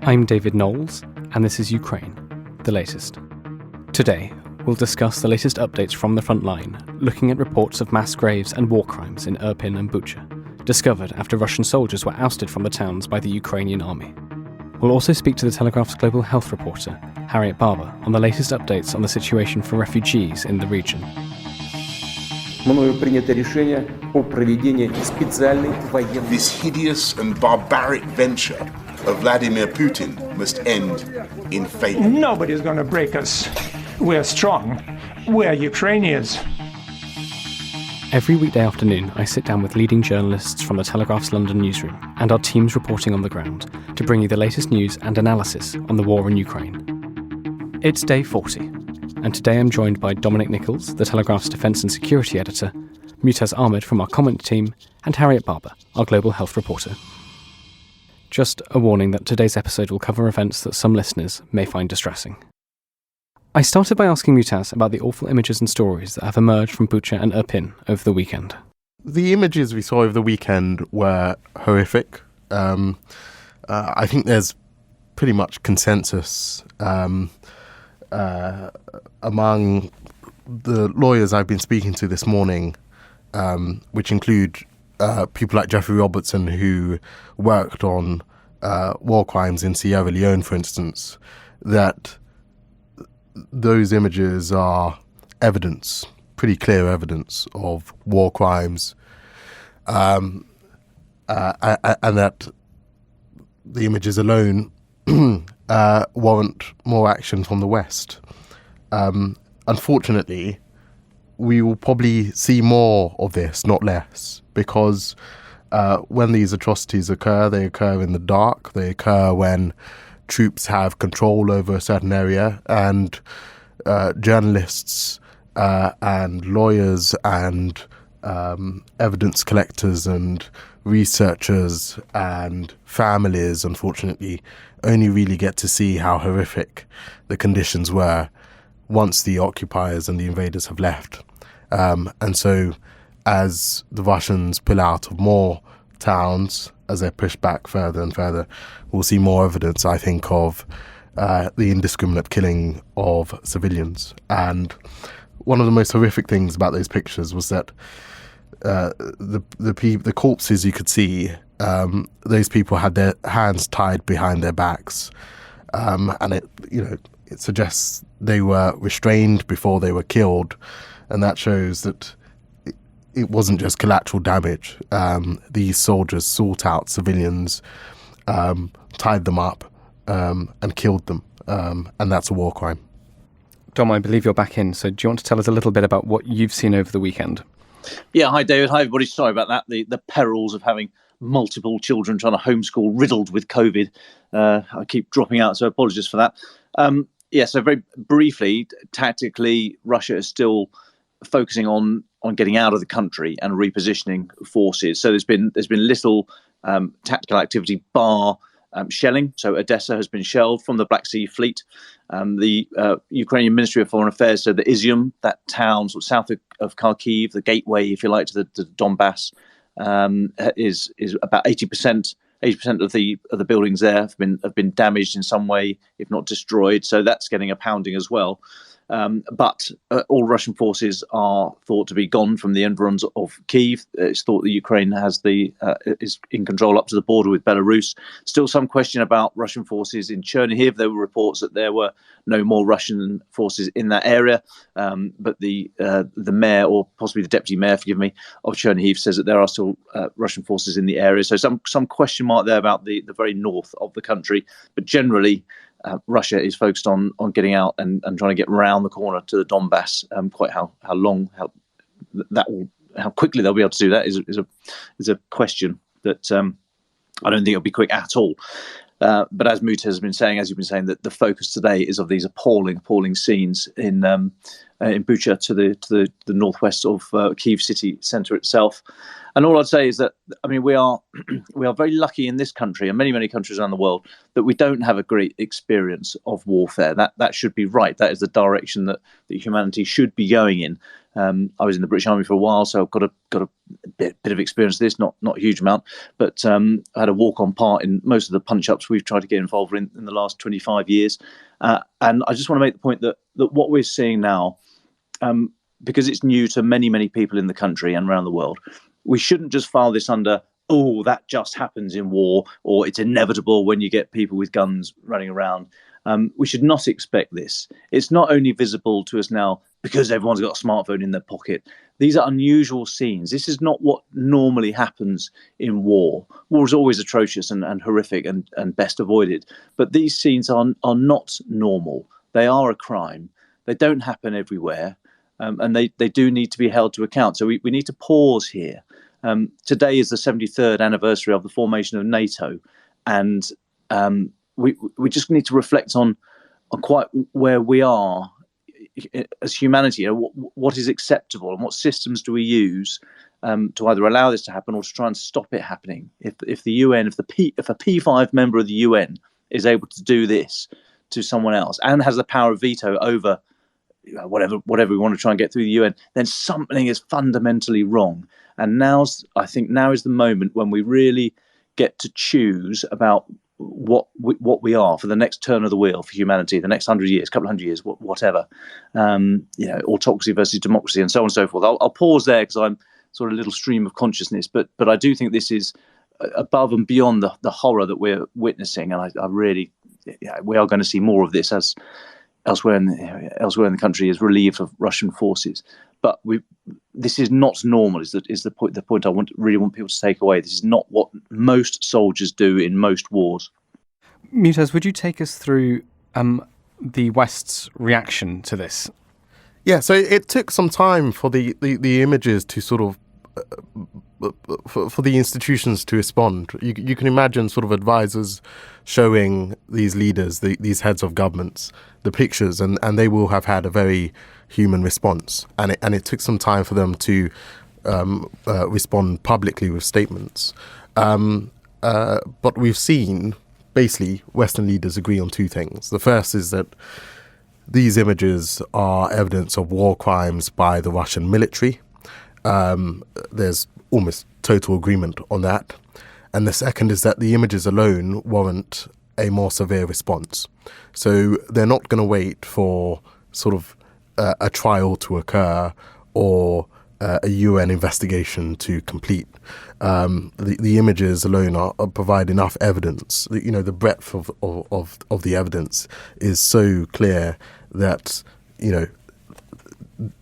I'm David Knowles, and this is Ukraine, the latest. Today, we'll discuss the latest updates from the front line, looking at reports of mass graves and war crimes in Irpin and Bucha, discovered after Russian soldiers were ousted from the towns by the Ukrainian army. We'll also speak to the Telegraph's global health reporter, Harriet Barber, on the latest updates on the situation for refugees in the region. This hideous and barbaric venture of Vladimir Putin must end in failure. Nobody's going to break us. We're strong. We're Ukrainians. Every weekday afternoon, I sit down with leading journalists from the Telegraph's London newsroom and our teams reporting on the ground to bring you the latest news and analysis on the war in Ukraine. It's day 40, and today I'm joined by Dominic Nichols, the Telegraph's defence and security editor, Mutaz Ahmed from our comment team, and Harriet Barber, our global health reporter. Just a warning that today's episode will cover events that some listeners may find distressing. I started by asking Mutaz about the awful images and stories that have emerged from Bucha and Irpin over the weekend. The images we saw over the weekend were horrific. I think there's pretty much consensus among the lawyers I've been speaking to this morning, which include people like Jeffrey Robertson, who worked on war crimes in Sierra Leone, for instance, that those images are evidence, pretty clear evidence of war crimes, and that the images alone warrant more action from the West. Unfortunately, we will probably see more of this, not less, because when these atrocities occur, they occur in the dark. They occur when troops have control over a certain area, and journalists and lawyers and evidence collectors and researchers and families, unfortunately, only really get to see how horrific the conditions were once the occupiers and the invaders have left. And so as the Russians pull out of more towns, as they're pushed back further and further, we'll see more evidence, I think, of the indiscriminate killing of civilians. And one of the most horrific things about those pictures was that the corpses you could see, those people had their hands tied behind their backs, and it suggests they were restrained before they were killed, and that shows that it wasn't just collateral damage. These soldiers sought out civilians, tied them up, and killed them, and that's a war crime. Dom, I believe you're back in, so do you want to tell us a little bit about what you've seen over the weekend? Yeah, hi David, hi everybody. Sorry about that. The perils of having multiple children trying to homeschool riddled with COVID. I keep dropping out, so apologies for that. So very briefly, tactically, Russia is still focusing on getting out of the country and repositioning forces. So there's been little tactical activity bar shelling. So Odessa has been shelled from the Black Sea Fleet. The Ukrainian Ministry of Foreign Affairs said that Izium, that town sort of south of Kharkiv, the gateway, if you like, to the Donbass, is about 80% of the buildings there have been damaged in some way, if not destroyed. So that's getting a pounding as well. But all Russian forces are thought to be gone from the environs of Kyiv. It's thought that Ukraine has is in control up to the border with Belarus. Still some question about Russian forces in Chernihiv. There were reports that there were no more Russian forces in that area, but the mayor, or possibly the deputy mayor, forgive me, of Chernihiv says that there are still Russian forces in the area. So some question mark there about the very north of the country, but generally Russia is focused on getting out and trying to get round the corner to the Donbass. Quite how quickly they'll be able to do that is a question that I don't think it'll be quick at all. But as Mutaz has been saying, that the focus today is of these appalling scenes in Bucha to the northwest of Kyiv city centre itself. And all I'd say is that, I mean, we are very lucky in this country and many countries around the world that we don't have a great experience of warfare. That should be right. That is the direction that humanity should be going in. I was in the British Army for a while, so I've got a bit of experience with this, not a huge amount, but I had a walk-on part in most of the punch-ups we've tried to get involved in the last 25 years. And I just want to make the point that what we're seeing now, because it's new to many, many people in the country and around the world, we shouldn't just file this under, oh, that just happens in war, or it's inevitable when you get people with guns running around. We should not expect this. It's not only visible to us now because everyone's got a smartphone in their pocket. These are unusual scenes. This is not what normally happens in war. War is always atrocious and horrific and best avoided. But these scenes are not normal. They are a crime. They don't happen everywhere. And they do need to be held to account. So we need to pause here. Today is the 73rd anniversary of the formation of NATO. And we just need to reflect on quite where we are as humanity. What is acceptable and what systems do we use to either allow this to happen or to try and stop it happening? If the UN, if a P5 member of the UN is able to do this to someone else and has the power of veto over whatever we want to try and get through the UN, then something is fundamentally wrong. And I think now is the moment when we really get to choose about what we are for the next turn of the wheel for humanity, the next 100 years, couple of hundred years, whatever. Autocracy versus democracy, and so on and so forth. I'll pause there because I'm sort of a little stream of consciousness, but I do think this is above and beyond the horror that we're witnessing, and I really, we are going to see more of this as elsewhere in the country is relieved of Russian forces. But this is not normal. Is the point I really want people to take away? This is not what most soldiers do in most wars. Mutaz, would you take us through the West's reaction to this? Yeah, so it took some time for the images to sort of for the institutions to respond. You can imagine sort of advisors showing these leaders, these heads of governments, the pictures, and they will have had a very human response. And it took some time for them to respond publicly with statements. But we've seen, basically, Western leaders agree on two things. The first is that these images are evidence of war crimes by the Russian military. There's almost total agreement on that. And the second is that the images alone warrant a more severe response. So they're not going to wait for sort of a trial to occur or a UN investigation to complete. The images alone are provide enough evidence. The breadth of the evidence is so clear that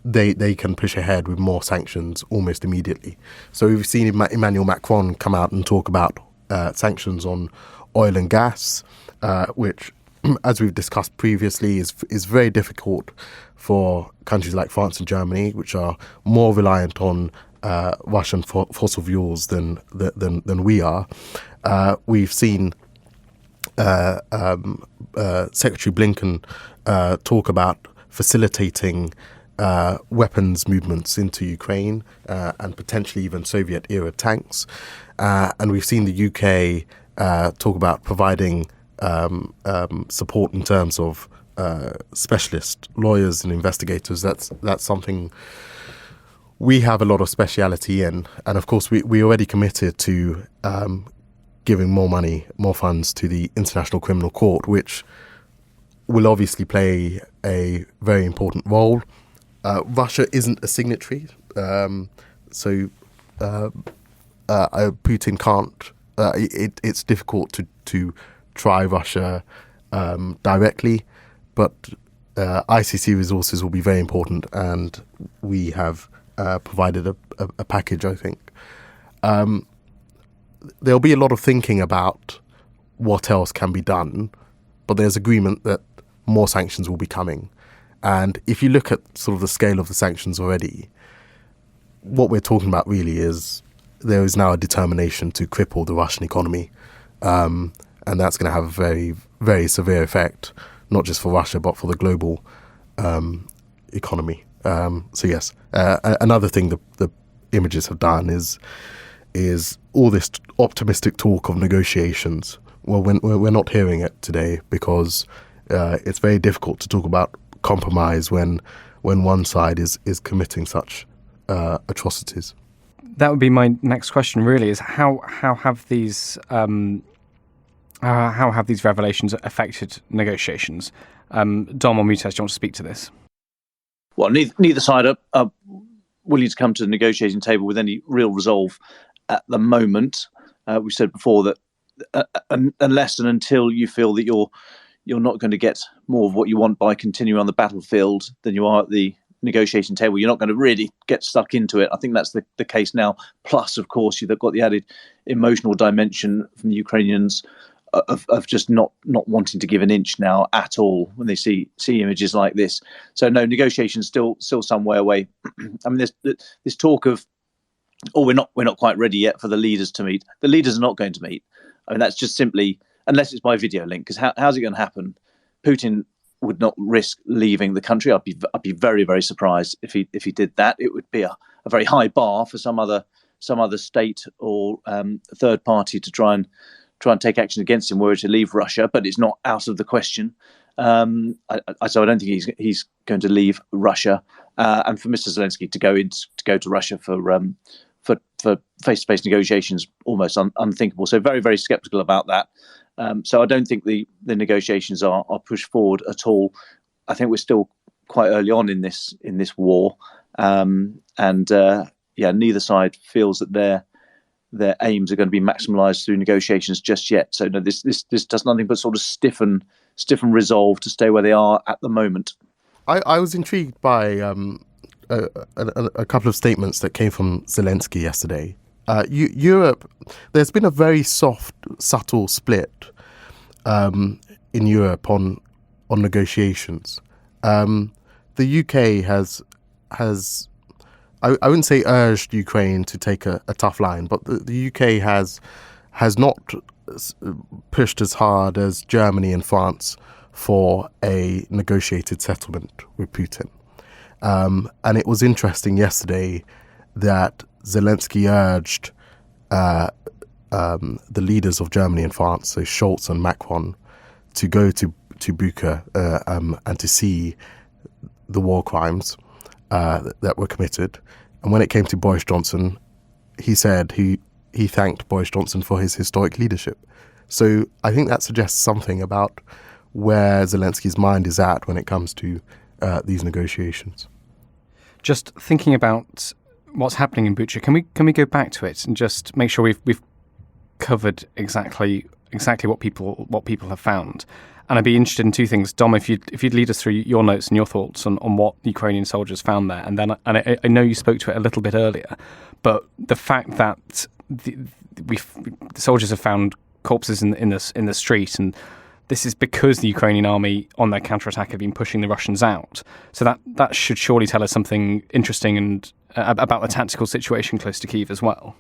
they can push ahead with more sanctions almost immediately. So we've seen Emmanuel Macron come out and talk about sanctions on oil and gas, which, as we've discussed previously, is very difficult for countries like France and Germany, which are more reliant on Russian fossil fuels than we are. We've seen Secretary Blinken talk about facilitating weapons movements into Ukraine and potentially even Soviet-era tanks. And we've seen the UK talk about providing support in terms of specialist lawyers and investigators. That's something we have a lot of speciality in. And of course, we already committed to giving more money, more funds to the International Criminal Court, which will obviously play a very important role. Russia isn't a signatory, so Putin can't. It's difficult to try Russia directly, but ICC resources will be very important, and we have provided a package, I think. There'll be a lot of thinking about what else can be done, but there's agreement that more sanctions will be coming. And if you look at sort of the scale of the sanctions already, what we're talking about really is there is now a determination to cripple the Russian economy. And that's going to have a very, very severe effect, not just for Russia, but for the global economy. So yes, another thing the images have done is all this optimistic talk of negotiations. Well, we're not hearing it today because it's very difficult to talk about compromise when when one side is committing such atrocities. That would be my next question. Really, is how have these revelations affected negotiations? Dom or Mutaz, do you want to speak to this? Well, neither side are willing to come to the negotiating table with any real resolve at the moment. We said before that unless and until you feel that you're not going to get more of what you want by continuing on the battlefield than you are at the negotiating table, you're not going to really get stuck into it. I think that's the case now. Plus, of course, you've got the added emotional dimension from the Ukrainians of just not wanting to give an inch now at all when they see images like this. So no, negotiations still some way away. I mean, this talk of, we're not quite ready yet for the leaders to meet. The leaders are not going to meet. I mean, that's just simply, unless it's by video link, because how's it going to happen? Putin would not risk leaving the country. I'd be very, very surprised if he did that. It would be a very high bar for some other state or third party to try and take action against him were to leave Russia, but it's not out of the question. So I don't think he's going to leave Russia, and for Mr. Zelensky to go to Russia for face-to-face negotiations, almost unthinkable. So very, very sceptical about that. So I don't think the negotiations are pushed forward at all. I think we're still quite early on in this war, and neither side feels that their aims are going to be maximised through negotiations just yet. So no, this does nothing but sort of stiffen resolve to stay where they are at the moment. I was intrigued by a couple of statements that came from Zelensky yesterday. Europe, there's been a very soft, subtle split in Europe on negotiations. The UK has I wouldn't say urged Ukraine to take a tough line, but the UK has not pushed as hard as Germany and France for a negotiated settlement with Putin. And it was interesting yesterday that Zelensky urged the leaders of Germany and France, so Scholz and Macron, to go to Bucha and to see the war crimes that were committed. And when it came to Boris Johnson, he said he thanked Boris Johnson for his historic leadership. So I think that suggests something about where Zelensky's mind is at when it comes to these negotiations. Just thinking about what's happening in Bucha, can we go back to it and just make sure we've covered exactly what people have found? And I'd be interested in two things. Dom, if you'd lead us through your notes and your thoughts on what Ukrainian soldiers found there, and then I know you spoke to it a little bit earlier, but the fact that the soldiers have found corpses in the street, and this is because the Ukrainian army on their counterattack have been pushing the Russians out. So that should surely tell us something interesting and about the tactical situation close to Kyiv as well.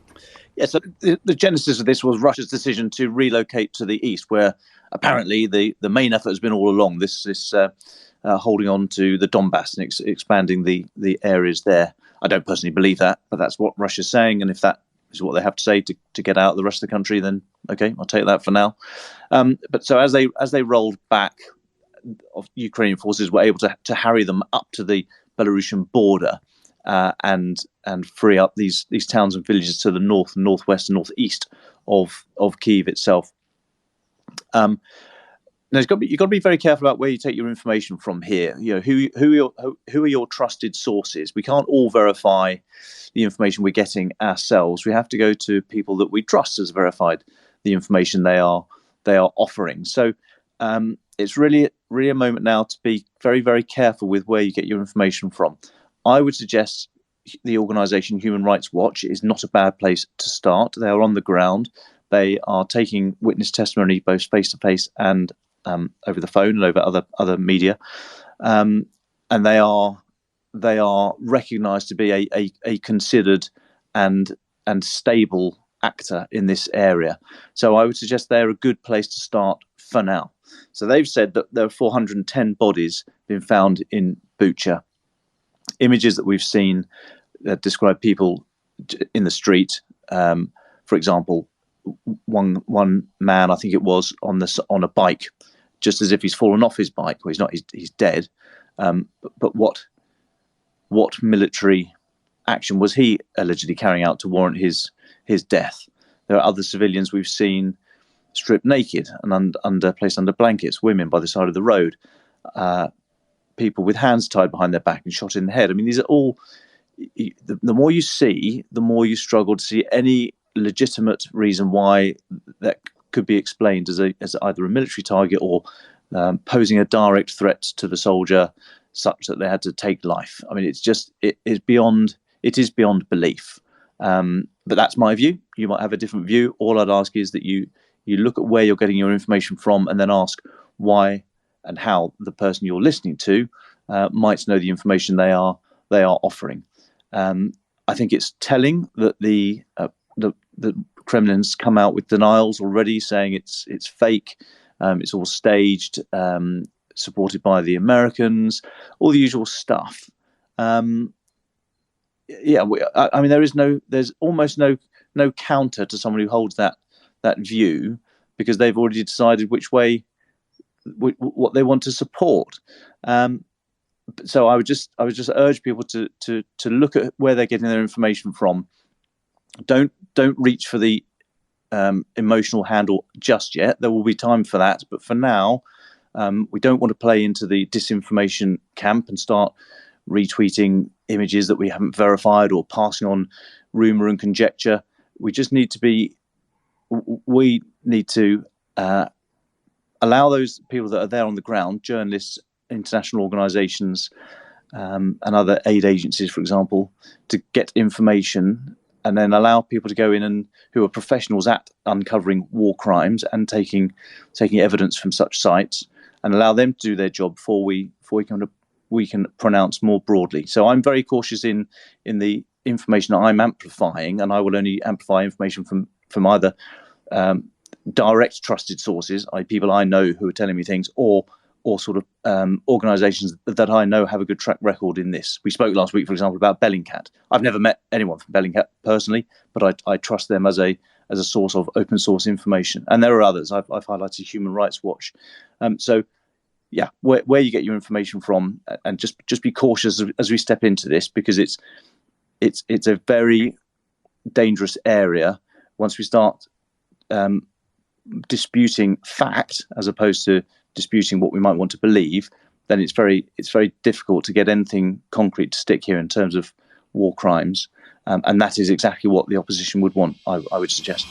Yes, so the genesis of this was Russia's decision to relocate to the east, where apparently the main effort has been all along this holding on to the Donbass and expanding the areas there. I don't personally believe that, but that's what Russia's saying, and if that is what they have to say to get out of the rest of the country, then okay, I'll take that for now. But so as they rolled back, Ukrainian forces were able to harry them up to the Belarusian border and free up these towns and villages to the north, northwest, and northeast of Kyiv itself. Now you've got to be very careful about where you take your information from here. You know, who are your trusted sources? We can't all verify the information we're getting ourselves. We have to go to people that we trust as verified the information they are offering. So it's really a moment now to be very, very careful with where you get your information from. I would suggest the organisation Human Rights Watch is not a bad place to start. They are on the ground. They are taking witness testimony both face to face and over the phone and over other media, and they are recognised to be a considered and stable actor in this area. So I would suggest they're a good place to start for now. So they've said that there are 410 bodies been found in Bucha. Images that we've seen describe people in the street. For example, one man, I think it was, on a bike, just as if he's fallen off his bike. Well, he's not. He's dead. But what what military action was he allegedly carrying out to warrant his death. There are other civilians we've seen stripped naked and placed under blankets, women by the side of the road, people with hands tied behind their back and shot in the head. I mean, these are all, the more you see, the more you struggle to see any legitimate reason why that could be explained as either a military target or posing a direct threat to the soldier such that they had to take life. I mean, it is beyond belief. But that's my view. You might have a different view. All I'd ask is that you look at where you're getting your information from and then ask why and how the person you're listening to might know the information they are offering. I think it's telling that the Kremlin's come out with denials already, saying it's fake, it's all staged, supported by the Americans, all the usual stuff. I mean, there's almost no counter to someone who holds that view, because they've already decided which way, what they want to support. So I would just urge people to look at where they're getting their information from. Don't reach for the emotional handle just yet. There will be time for that, but for now, we don't want to play into the disinformation camp and start retweeting images that we haven't verified or passing on rumor and conjecture. We need to allow those people that are there on the ground, journalists, international organizations, and other aid agencies, for example, to get information, and then allow people to go in and who are professionals at uncovering war crimes and taking evidence from such sites, and allow them to do their job before we can pronounce more broadly. So I'm very cautious in the information that I'm amplifying, and I will only amplify information from either direct trusted sources, people I know who are telling me things, or sort of organisations that I know have a good track record in this. We spoke last week, for example, about Bellingcat. I've never met anyone from Bellingcat personally, but I trust them as a source of open source information. And there are others. I've highlighted Human Rights Watch. So yeah, where you get your information from, and just be cautious as we step into this, because it's a very dangerous area. Once we start disputing fact as opposed to disputing what we might want to believe, then it's very difficult to get anything concrete to stick here in terms of war crimes, and that is exactly what the opposition would want, I would suggest.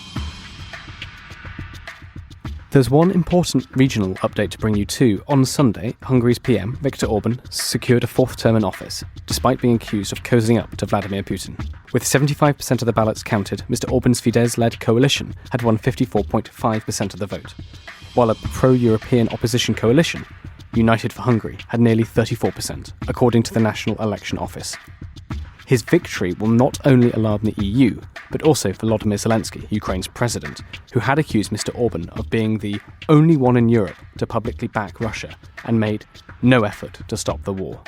There's one important regional update to bring you too. On Sunday, Hungary's PM, Viktor Orban, secured a fourth term in office, despite being accused of cozying up to Vladimir Putin. With 75% of the ballots counted, Mr. Orban's Fidesz-led coalition had won 54.5% of the vote, while a pro-European opposition coalition, United for Hungary, had nearly 34%, according to the National Election Office. His victory will not only alarm the EU, but also Volodymyr Zelensky, Ukraine's president, who had accused Mr. Orban of being the only one in Europe to publicly back Russia and made no effort to stop the war.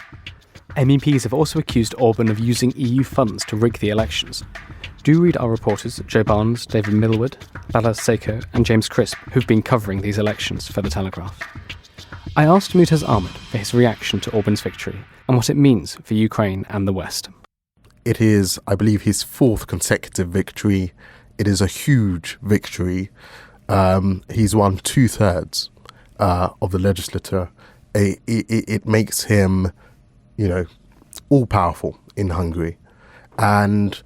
MEPs have also accused Orban of using EU funds to rig the elections. Do read our reporters Joe Barnes, David Millward, Bala Seiko and James Crisp, who've been covering these elections for The Telegraph. I asked Mutaz Ahmed for his reaction to Orban's victory and what it means for Ukraine and the West. It is, I believe, his fourth consecutive victory. It is a huge victory. He's won 2/3 of the legislature. It makes him, all powerful in Hungary. And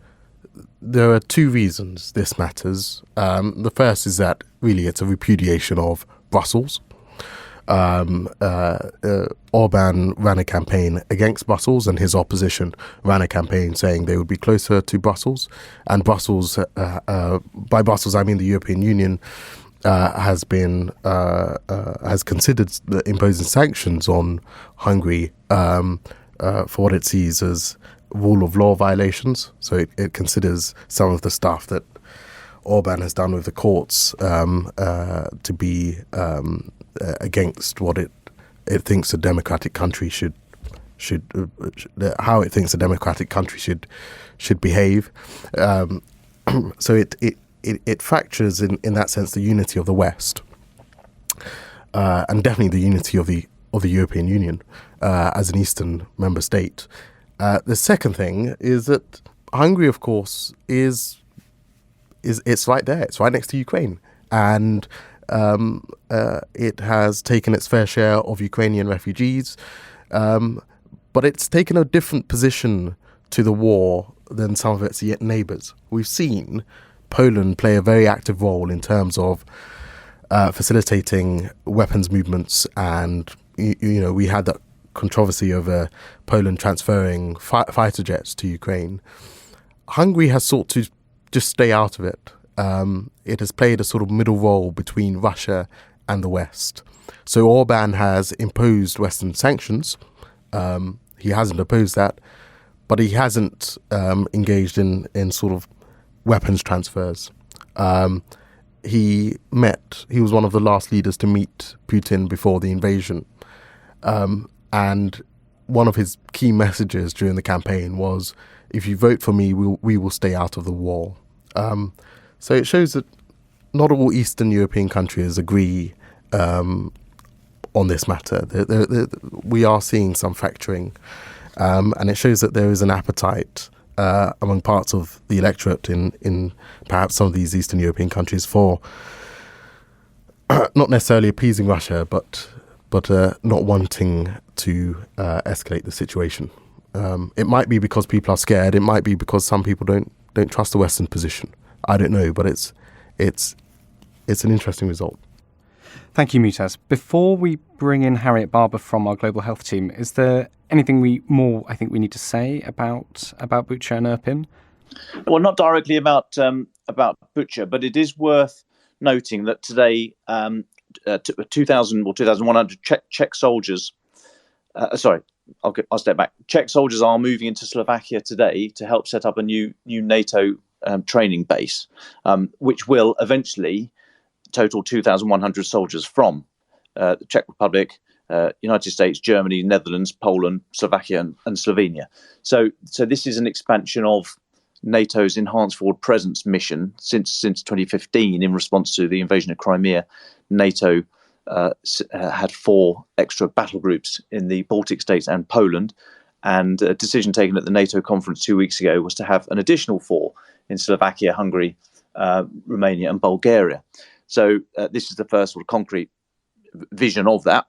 there are two reasons this matters. The first is that really it's a repudiation of Brussels. Orban ran a campaign against Brussels, and his opposition ran a campaign saying they would be closer to Brussels. And Brussels, by Brussels I mean the European Union, has considered imposing sanctions on Hungary for what it sees as rule of law violations. So it considers some of the stuff that Orban has done with the courts to be against what it thinks a democratic country should how it thinks a democratic country should behave. So it fractures in that sense the unity of the West, and definitely the unity of the European Union as an Eastern member state. The second thing is that Hungary, of course, is it's right there. It's right next to Ukraine, and it has taken its fair share of Ukrainian refugees, but it's taken a different position to the war than some of its neighbours. We've seen Poland play a very active role in terms of facilitating weapons movements, and we had that controversy over Poland transferring fighter jets to Ukraine. Hungary has sought to just stay out of it. It has played a sort of middle role between Russia and the West. So Orban has imposed Western sanctions. He hasn't opposed that, but he hasn't engaged in sort of weapons transfers. He was one of the last leaders to meet Putin before the invasion. And one of his key messages during the campaign was, if you vote for me, we will stay out of the war. So it shows that not all Eastern European countries agree on this matter. We are seeing some fracturing, and it shows that there is an appetite among parts of the electorate in perhaps some of these Eastern European countries for not necessarily appeasing Russia, but not wanting to escalate the situation. It might be because people are scared. It might be because some people don't trust the Western position. I don't know, but it's an interesting result. Thank you, Mutaz. Before we bring in Harriet Barber from our global health team, is there anything more I think we need to say about Bucha and Irpin? Well, not directly about Bucha, but it is worth noting that today 2,000 or 2,100 Czech soldiers. I'll step back. Czech soldiers are moving into Slovakia today to help set up a new NATO training base, which will eventually total 2,100 soldiers from the Czech Republic, United States, Germany, Netherlands, Poland, Slovakia, and Slovenia. So this is an expansion of NATO's enhanced forward presence mission since 2015 in response to the invasion of Crimea. NATO had 4 extra battle groups in the Baltic states and Poland, and a decision taken at the NATO conference 2 weeks ago was to have an additional 4 in Slovakia, Hungary, Romania and Bulgaria. So this is the first sort of concrete view of that.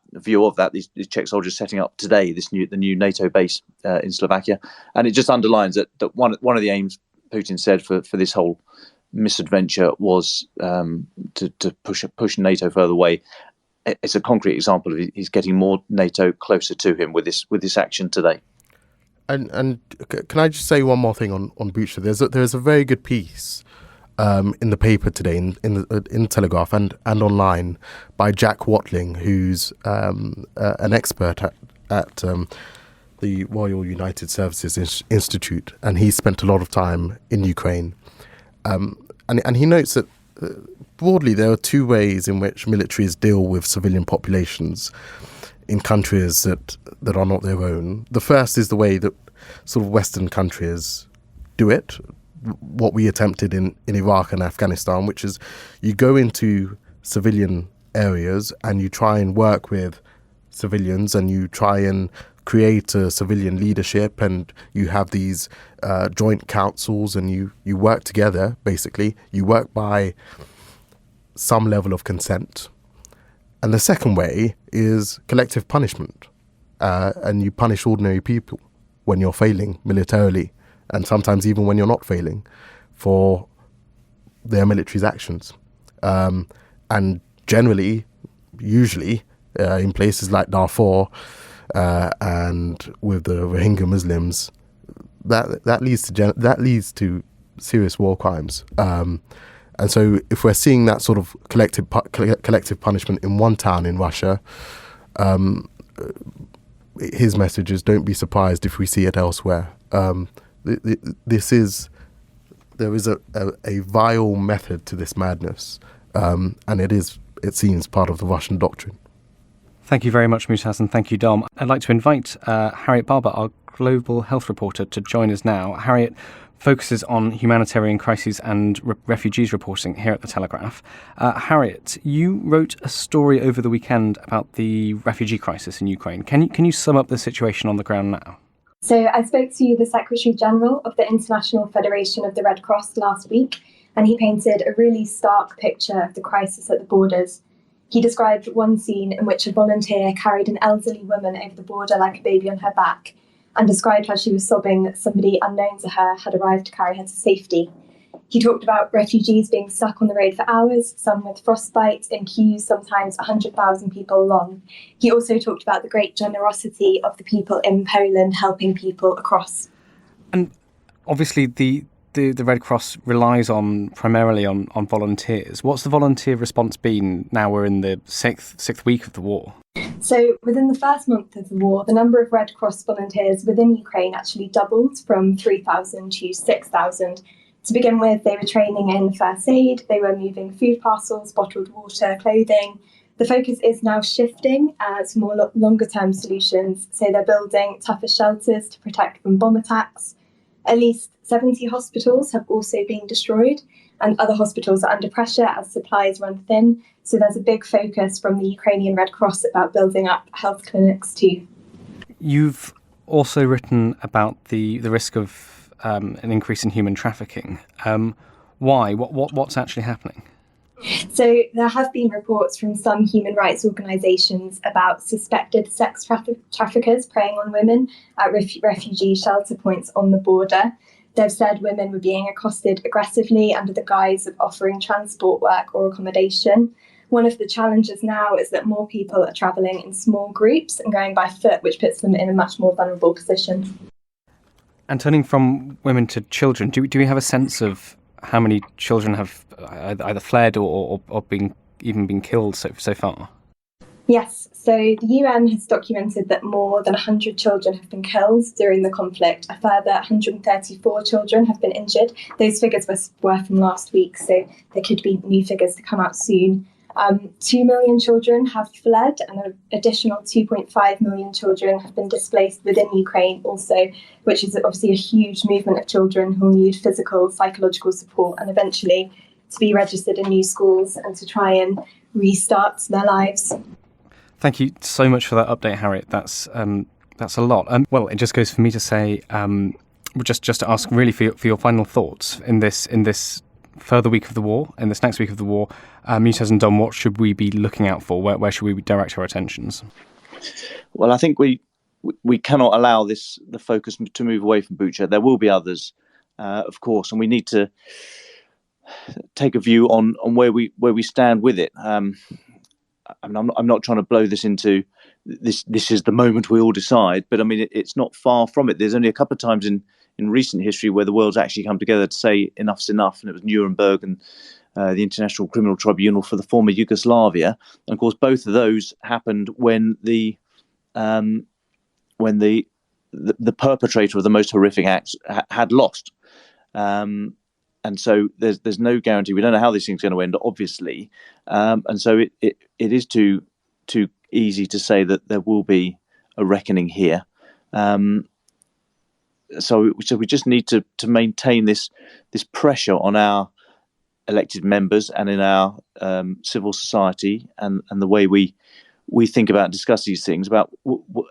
These Czech soldiers setting up today the new NATO base in Slovakia, and it just underlines that one of the aims Putin said for this whole misadventure was to push NATO further away. It's a concrete example of he's getting more NATO closer to him with this action today. And can I just say one more thing on Bucha? There's a very good piece in the paper today, in Telegraph and online, by Jack Watling, who's an expert at the Royal United Services Institute, and he spent a lot of time in Ukraine. And he notes that broadly there are 2 ways in which militaries deal with civilian populations in countries that are not their own. The first is the way that sort of Western countries do it, what we attempted in Iraq and Afghanistan, which is you go into civilian areas and you try and work with civilians and you try and create a civilian leadership, and you have these joint councils and you work together, basically. You work by some level of consent. And the second way is collective punishment, and you punish ordinary people when you're failing militarily, and sometimes even when you're not failing, for their military's actions. And usually, in places like Darfur and with the Rohingya Muslims, that leads to serious war crimes. And so, if we're seeing that sort of collective punishment in one town in Russia, his message is, don't be surprised if we see it elsewhere. There is a vile method to this madness, and it seems part of the Russian doctrine. Thank you very much, Mutaz, and thank you, Dom. I'd like to invite Harriet Barber, our global health reporter, to join us now. Harriet focuses on humanitarian crises and refugees reporting here at The Telegraph. Harriet, you wrote a story over the weekend about the refugee crisis in Ukraine. Can you sum up the situation on the ground now? So I spoke to the Secretary General of the International Federation of the Red Cross last week, and he painted a really stark picture of the crisis at the borders. He described one scene in which a volunteer carried an elderly woman over the border like a baby on her back, and described how she was sobbing that somebody unknown to her had arrived to carry her to safety. He talked about refugees being stuck on the road for hours, some with frostbite, in queues sometimes 100,000 people long. He also talked about the great generosity of the people in Poland helping people across. And obviously the Red Cross relies primarily on volunteers. What's the volunteer response been now we're in the sixth week of the war? So within the first month of the war, the number of Red Cross volunteers within Ukraine actually doubled from 3,000 to 6,000. To begin with, they were training in first aid, they were moving food parcels, bottled water, clothing. The focus is now shifting to more longer-term solutions. So they're building tougher shelters to protect from bomb attacks. At least 70 hospitals have also been destroyed, and other hospitals are under pressure as supplies run thin. So there's a big focus from the Ukrainian Red Cross about building up health clinics too. You've also written about the risk of an increase in human trafficking. Why? What's actually happening? So there have been reports from some human rights organisations about suspected sex traffickers preying on women at refugee shelter points on the border. They've said women were being accosted aggressively under the guise of offering transport work or accommodation. One of the challenges now is that more people are travelling in small groups and going by foot, which puts them in a much more vulnerable position. And turning from women to children, do we have a sense of how many children have either fled or been killed so far? Yes, so the UN has documented that more than 100 children have been killed during the conflict. A further 134 children have been injured. Those figures were from last week, so there could be new figures to come out soon. 2 million children have fled, and an additional 2.5 million children have been displaced within Ukraine also, which is obviously a huge movement of children who need physical, psychological support and eventually to be registered in new schools and to try and restart their lives. Thank you so much for that update, Harriet. That's a lot. Well, it just goes for me to say, just to ask really for your final thoughts in this further week of the war, in this next week of the war. Mutaz and Dom, what should we be looking out for? Where should we direct our attentions? Well, I think we cannot allow the focus to move away from Bucha. There will be others, of course, and we need to take a view on where we stand with it. I'm not trying to blow this into this is the moment we all decide, but I mean it's not far from it. There's only a couple of times in recent history where the world's actually come together to say enough's enough, and it was Nuremberg and the International Criminal Tribunal for the former Yugoslavia. And of course, both of those happened when the perpetrator of the most horrific acts had lost. And so there's no guarantee. We don't know how this thing's going to end, obviously. And so it is too easy to say that there will be a reckoning here. So we just need to maintain this pressure on our elected members and in our civil society and the way we think about and discuss these things about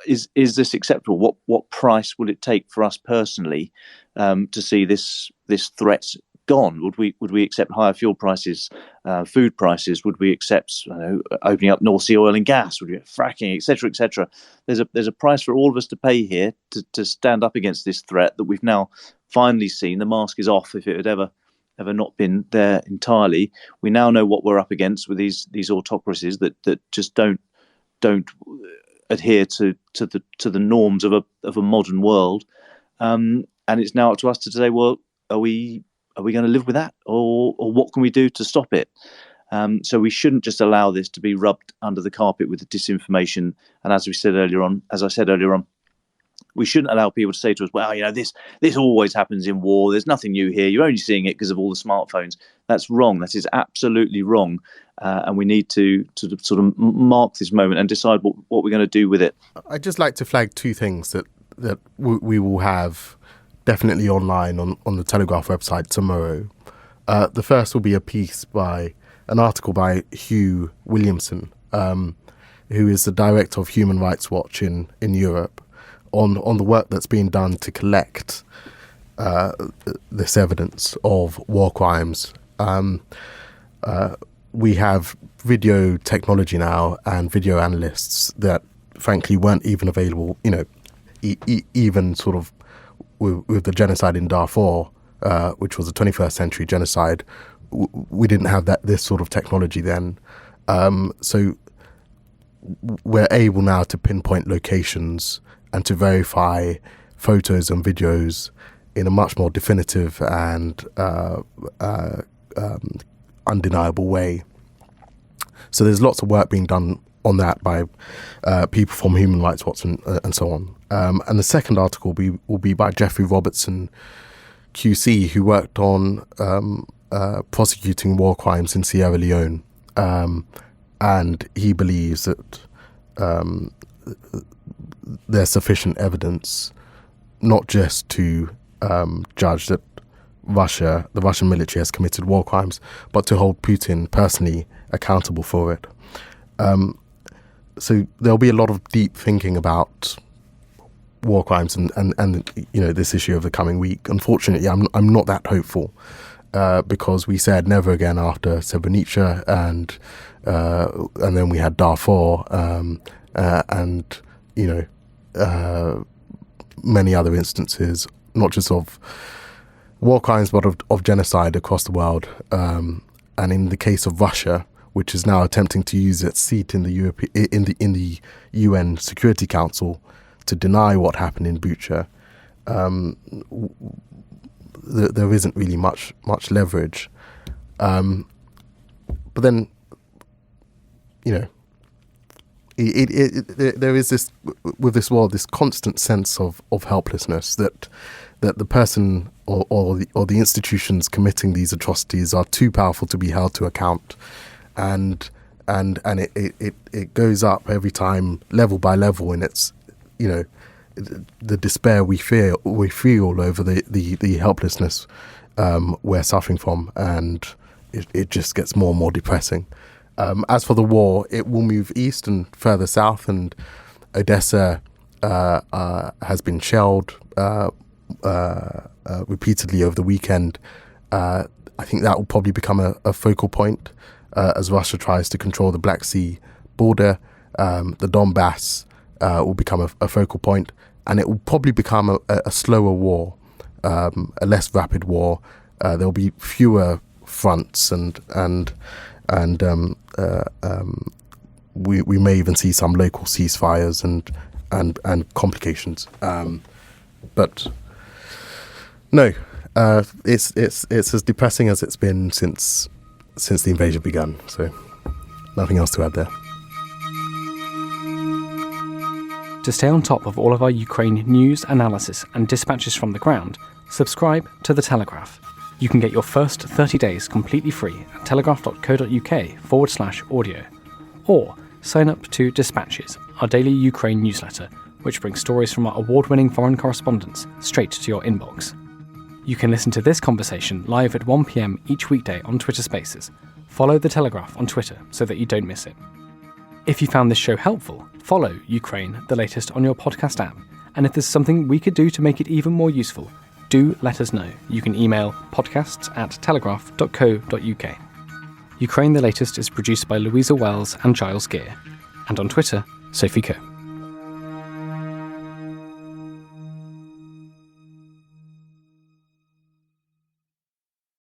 is this acceptable? What price will it take for us personally to see this threat gone? Would we accept higher fuel prices, food prices? Would we accept opening up North Sea oil and gas? Would we fracking, etc., etc.? There's a price for all of us to pay here to stand up against this threat that we've now finally seen. The mask is off if it had ever not been there entirely. We now know what we're up against with these autocracies that just don't adhere to the norms of a modern world. And it's now up to us to say, well, are we going to live with that, or what can we do to stop it? So we shouldn't just allow this to be rubbed under the carpet with the disinformation. And as I said earlier on, we shouldn't allow people to say to us, well, this always happens in war. There's nothing new here. You're only seeing it because of all the smartphones. That's wrong. That is absolutely wrong. And we need to sort of mark this moment and decide what we're going to do with it. I'd just like to flag two things that we will have definitely online on the Telegraph website tomorrow. The first will be an article by Hugh Williamson, who is the director of Human Rights Watch in Europe, on the work that's being done to collect this evidence of war crimes. We have video technology now and video analysts that frankly weren't even available, even sort of with the genocide in Darfur, which was a 21st century genocide. We didn't have this sort of technology then. So we're able now to pinpoint locations and to verify photos and videos in a much more definitive and undeniable way. So there's lots of work being done on that by people from Human Rights Watch and so on. And the second article will be by Jeffrey Robertson, QC, who worked on prosecuting war crimes in Sierra Leone. And he believes that there's sufficient evidence not just to judge that the Russian military has committed war crimes, but to hold Putin personally accountable for it. So there'll be a lot of deep thinking about war crimes and this issue of the coming week. Unfortunately, I'm not that hopeful because we said never again after Srebrenica and then we had Darfur and many other instances, not just of war crimes but of genocide across the world. And in the case of Russia, which is now attempting to use its seat in the UN Security Council to deny what happened in Bucha, there isn't really much leverage. But then, there is this with this world, this constant sense of helplessness that the person or the institutions committing these atrocities are too powerful to be held to account, and it goes up every time, level by level, and it's the despair we feel over the helplessness we're suffering from, and it just gets more and more depressing. As for the war, it will move east and further south, and Odessa has been shelled repeatedly over the weekend. I think that will probably become a focal point as Russia tries to control the Black Sea border. The Donbass will become a focal point, and it will probably become a slower war, a less rapid war. There'll be fewer fronts, and we may even see some local ceasefires and complications. But no, it's as depressing as it's been since the invasion began. So nothing else to add there. To stay on top of all of our Ukraine news, analysis and dispatches from the ground, subscribe to The Telegraph. You can get your first 30 days completely free at telegraph.co.uk/audio. Or sign up to Dispatches, our daily Ukraine newsletter, which brings stories from our award-winning foreign correspondents straight to your inbox. You can listen to this conversation live at 1 p.m. each weekday on Twitter Spaces. Follow The Telegraph on Twitter so that you don't miss it. If you found this show helpful, follow Ukraine, the latest, on your podcast app. And if there's something we could do to make it even more useful, do let us know. You can email podcasts@telegraph.co.uk. Ukraine, the latest is produced by Louisa Wells and Giles Gear. And on Twitter, Sophie Coe.